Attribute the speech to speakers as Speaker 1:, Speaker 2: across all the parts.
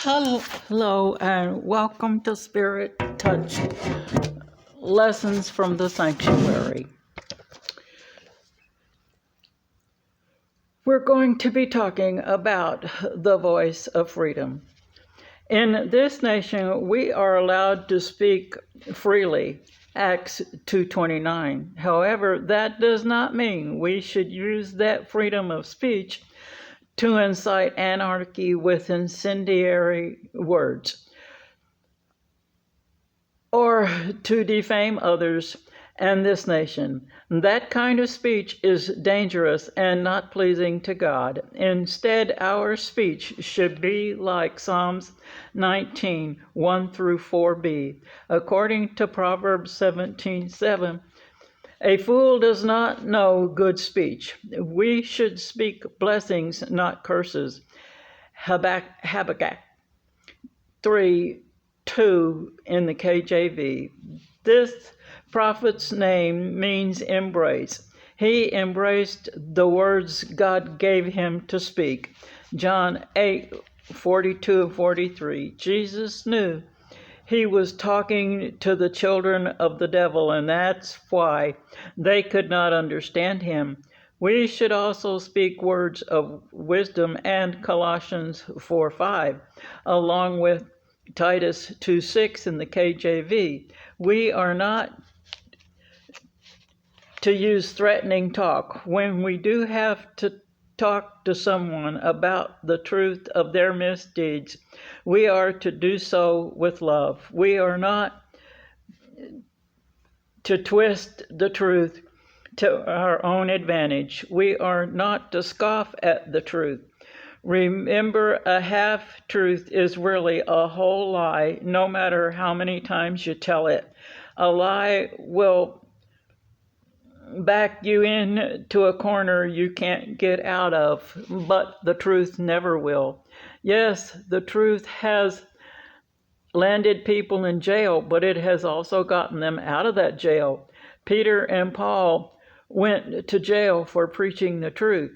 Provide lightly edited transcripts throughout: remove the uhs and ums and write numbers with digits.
Speaker 1: Hello and welcome to Spirit Touch Lessons from the Sanctuary. We're going to be talking about the voice of freedom. In this nation, we are allowed to speak freely, Acts 2:29. However, that does not mean we should use that freedom of speech to incite anarchy with incendiary words, or to defame others and this nation. That kind of speech is dangerous and not pleasing to God. Instead, our speech should be like Psalms 19, 1 through 4b. According to Proverbs 17:7, a fool does not know good speech. We should speak blessings, not curses. Habakkuk 3:2 in the KJV. This prophet's name means embrace. He embraced the words God gave him to speak. John 8:42 and 43. Jesus knew he was talking to the children of the devil, and that's why they could not understand him. We should also speak words of wisdom and Colossians 4:5, along with Titus 2:6 in the KJV. We are not to use threatening talk. When we do have to talk to someone about the truth of their misdeeds, we are to do so with love. We are not to twist the truth to our own advantage. We are not to scoff at the truth. Remember, a half-truth is really a whole lie, no matter how many times you tell it. A lie will back you into a corner you can't get out of, but the truth never will. Yes, the truth has landed people in jail, but it has also gotten them out of that jail. Peter and Paul went to jail for preaching the truth.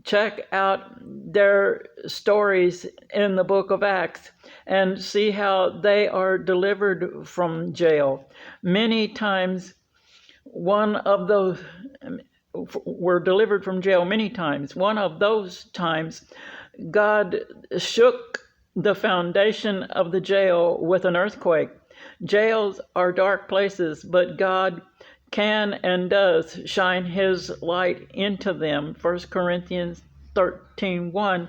Speaker 1: Check out their stories in the book of Acts and see how they are delivered from jail. Many times one of those were delivered from jail many times. One of those times, God shook the foundation of the jail with an earthquake. Jails are dark places, but God can and does shine his light into them. 1 Corinthians 13:1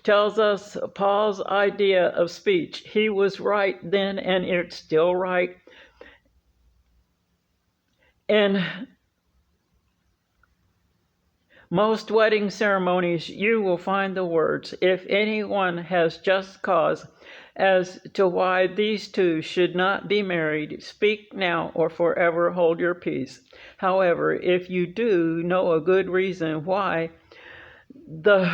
Speaker 1: tells us Paul's idea of speech. He was right then, and it's still right. In most wedding ceremonies, you will find the words, "If anyone has just cause as to why these two should not be married, speak now or forever hold your peace." However, if you do know a good reason why, the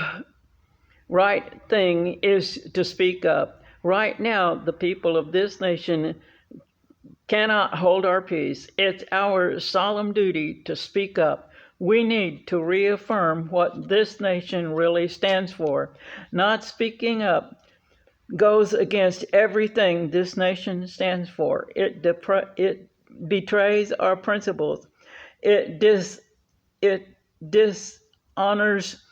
Speaker 1: right thing is to speak up. Right now, the people of this nation cannot hold our peace. It's our solemn duty to speak up. We need to reaffirm what this nation really stands for. Not speaking up goes against everything this nation stands for. It betrays our principles. It dishonors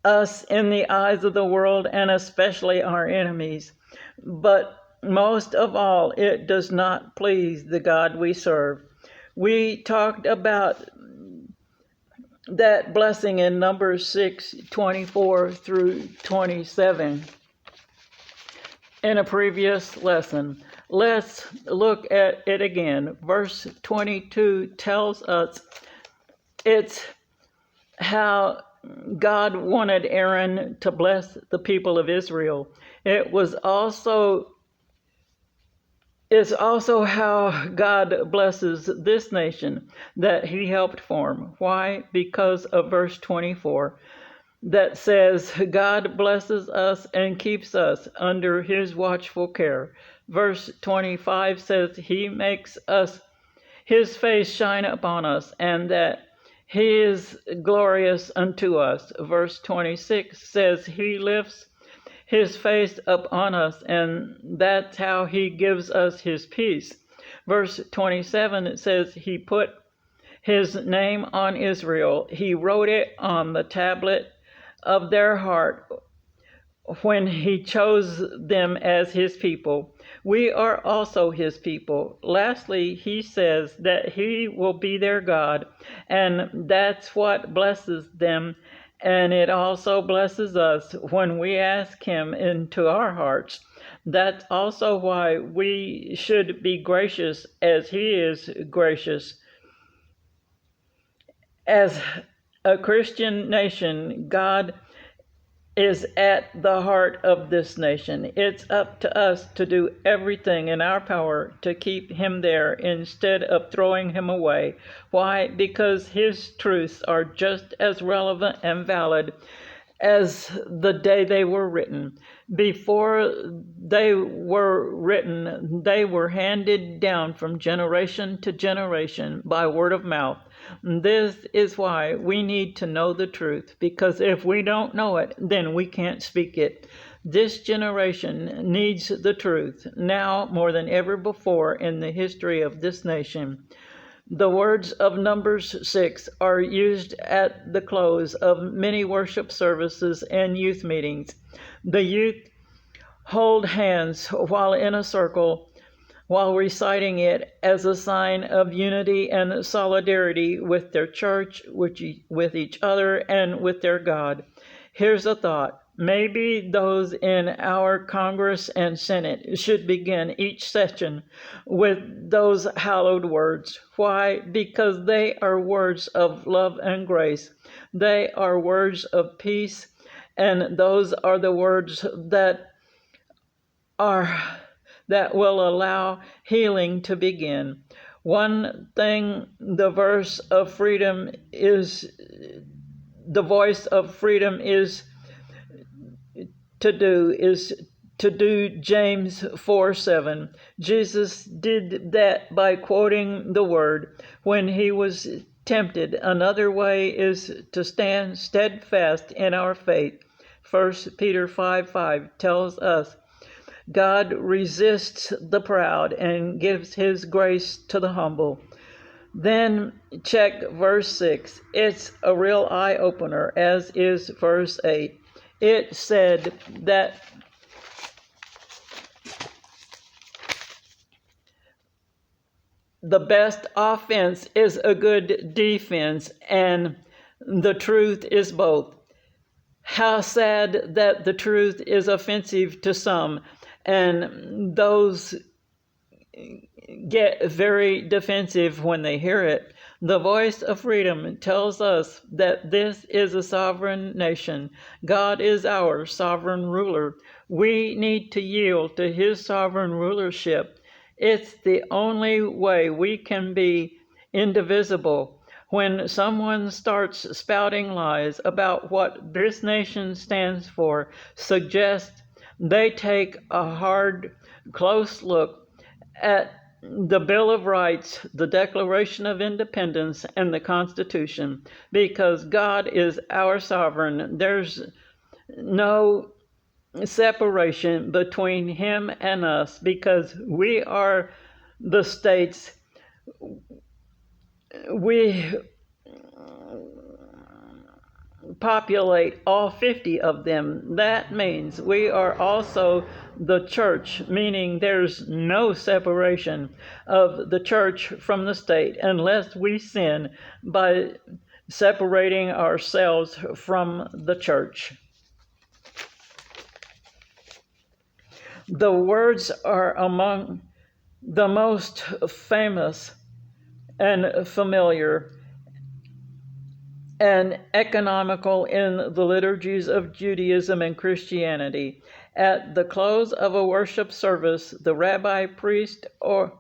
Speaker 1: us in the eyes of the world and especially our enemies. But most of all, it does not please the God we serve. We talked about that blessing in Numbers 6:24 through 27 in a previous lesson. Let's look at it again. Verse 22 tells us it's how God wanted Aaron to bless the people of Israel. It's also how God blesses this nation that he helped form. Why? Because of verse 24 that says, God blesses us and keeps us under his watchful care. Verse 25 says, he makes his face shine upon us, and that he is glorious unto us. Verse 26 says, he lifts his face upon us, and that's how he gives us his peace. Verse 27, it says, he put his name on Israel. He wrote it on the tablet of their heart when he chose them as his people. We are also his people. Lastly, he says that he will be their God, and that's what blesses them, and it also blesses us when we ask him into our hearts. That's also why we should be gracious as he is gracious. As a Christian nation, God is at the heart of this nation. It's up to us to do everything in our power to keep him there instead of throwing him away. Why? Because his truths are just as relevant and valid as the day they were written. Before they were written, they were handed down from generation to generation by word of mouth. This is why we need to know the truth, because if we don't know it, then we can't speak it. This generation needs the truth now more than ever before in the history of this nation. The words of Numbers 6 are used at the close of many worship services and youth meetings. The youth hold hands while in a circle while reciting it as a sign of unity and solidarity with their church, with each other, and with their God. Here's a thought. Maybe those in our Congress and Senate should begin each session with those hallowed words. Why? Because they are words of love and grace. They are words of peace, and those are the words that will allow healing to begin. One thing the voice of freedom is to do James 4:7. Jesus did that by quoting the word when he was tempted. Another way is to stand steadfast in our faith. 1 Peter 5:5 tells us, God resists the proud and gives his grace to the humble. Then check verse 6. It's a real eye-opener, as is verse 8. It said that the best offense is a good defense, and the truth is both. How sad that the truth is offensive to some, and those get very defensive when they hear it. The voice of freedom tells us that this is a sovereign nation. God is our sovereign ruler. We need to yield to his sovereign rulership. It's the only way we can be indivisible. When someone starts spouting lies about what this nation stands for, suggest they take a hard, close look at the Bill of Rights, the Declaration of Independence, and the Constitution, because God is our sovereign. There's no separation between him and us, because we are the states. We populate all 50 of them. That means we are also the church, meaning there's no separation of the church from the state unless we sin by separating ourselves from the church. The words are among the most famous and familiar and economical in the liturgies of Judaism and Christianity. At the close of a worship service, the rabbi, priest, or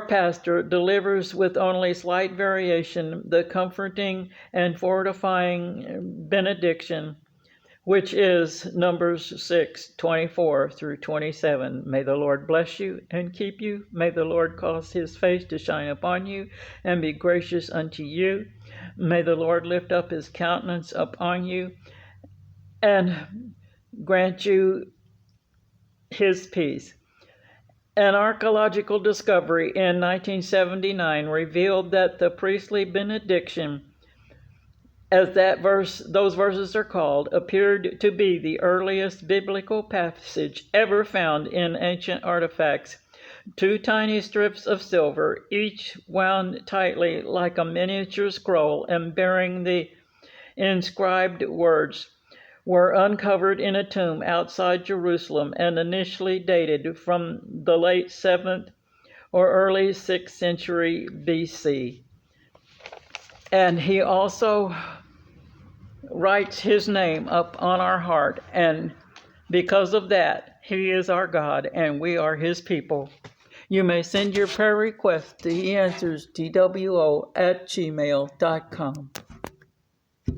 Speaker 1: pastor delivers with only slight variation the comforting and fortifying benediction, which is Numbers 6:24 through 27. May the Lord bless you and keep you. May the Lord cause his face to shine upon you and be gracious unto you. May the Lord lift up his countenance upon you and grant you his peace. An archaeological discovery in 1979 revealed that the priestly benediction, as those verses are called, appeared to be the earliest biblical passage ever found in ancient artifacts. Two tiny strips of silver, each wound tightly like a miniature scroll and bearing the inscribed words, were uncovered in a tomb outside Jerusalem and initially dated from the late 7th or early 6th century BC. And he also writes his name up on our heart, and because of that, he is our God and we are his people. You may send your prayer request to heanswerstwo@gmail.com.